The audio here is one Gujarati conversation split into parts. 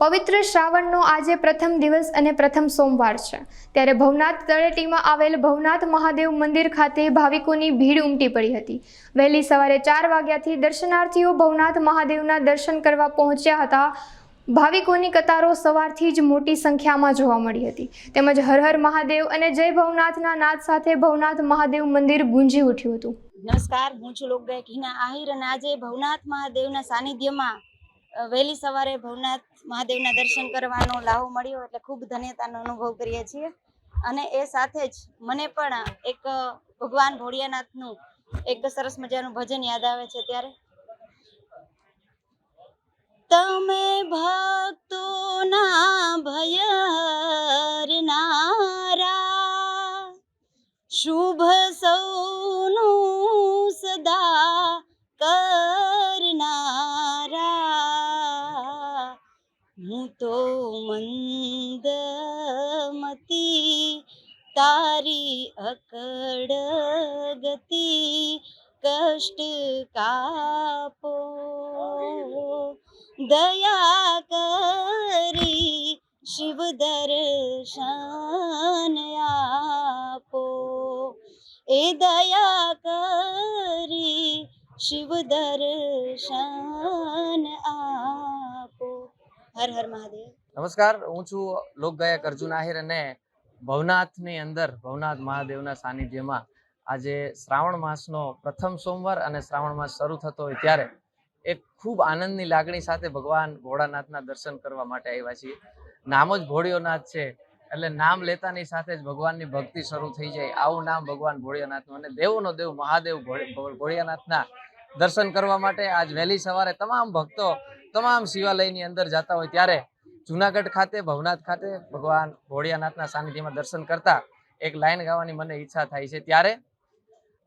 પવિત્ર શ્રાવણનો આજે પ્રથમ દિવસ અને પ્રથમ સોમવાર છે, ત્યારે ભવનાથ તળેટીમાં આવેલ ભવનાથ મહાદેવ મંદિર ખાતે ભાવિકોની ભીડ ઉમટી પડી હતી। વહેલી સવારે 4 વાગ્યાથી દર્શનાર્થીઓ ભવનાથ મહાદેવના દર્શન કરવા પહોંચ્યા હતા। ભાવિકોની કતારો સવારથી જ મોટી સંખ્યામાં જોવા મળી હતી, તેમજ હર હર મહાદેવ અને જય ભવનાથના નાદ સાથે ભવનાથ મહાદેવ મંદિર ગુંજી ઉઠ્યું હતું। નમસ્કાર, હું છું લોકગાયક હિના આહિર અને આજે ભવનાથ મહાદેવના સાનિધ્યમાં વહેલી સવારે ભવનાથ મહાદેવના દર્શન કરવાનો લાહો મળ્યો એટલે ખૂબ ધન્યતાનો અનુભવ કરીએ છીએ। અને એ સાથે જ મને પણ એક ભગવાન ભોળિયાનાથનું એક સરસ મજાનું ભજન યાદ આવે છે। ત્યારે તમે ભક્તોના ભય હરનારા, શુભ સૌનું સદા કરનારા, હું તો મંદમતી તારી અકડ ગતિ, કષ્ટ કાપો દયા કરી શિવ દર્શન આપો, એ દયા કરી શિવ દર્શન આપો। હર હર મહાદેવ। નમસ્કાર, હું છું લોકગાયક અર્જુન આહિર અને ભવનાથની અંદર ભવનાથ મહાદેવના સાનિધ્યમાં આજે શ્રાવણ માસનો પ્રથમ સોમવાર અને શ્રાવણ માસ શરૂ થતો હોય ત્યારે એક ખૂબ આનંદની લાગણી સાથે ભગવાન ભોળાનાથના દર્શન કરવા માટે આવ્યા છીએ। નામ જ ભોળિયોનાથ છે એટલે નામ લેતાની સાથે જ ભગવાનની ભક્તિ શરૂ થઈ જાય, આવું નામ ભગવાન ભોળિયાનાથનું। અને દેવોનો દેવ મહાદેવ ભોળિયાનાથના દર્શન કરવા માટે આજ વહેલી સવારે તમામ ભક્તો તમામ શિવાલયની અંદર જતા હોય ત્યારે જુનાગઢ ખાતે ભવનાથ ખાતે ભગવાન ભોળિયાનાથના સાનિધ્યમાં દર્શન કરતા એક લાઈન ગાવાની મને ઈચ્છા થાય છે। ત્યારે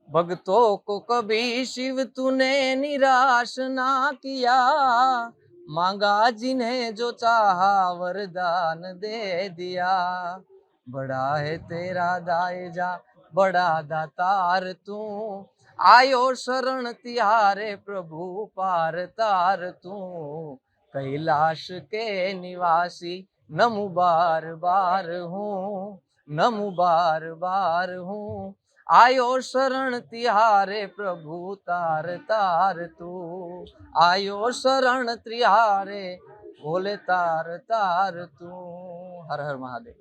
भक्तों को कभी शिव तूने निराश ना किया, मांगा जिन्हें जो चाहा वरदान दे दिया, बड़ा है तेरा दायजा बड़ा दातार तू, आयो शरण तिहारे प्रभु पार तार तू, कैलाश के निवासी नमु बार बार हूँ, नमु बार बार हूँ, आयो शरण तिहारे प्रभु तार तार तू, आयो शरण तिहारे बोले तार तार तू। हर हर महादेव।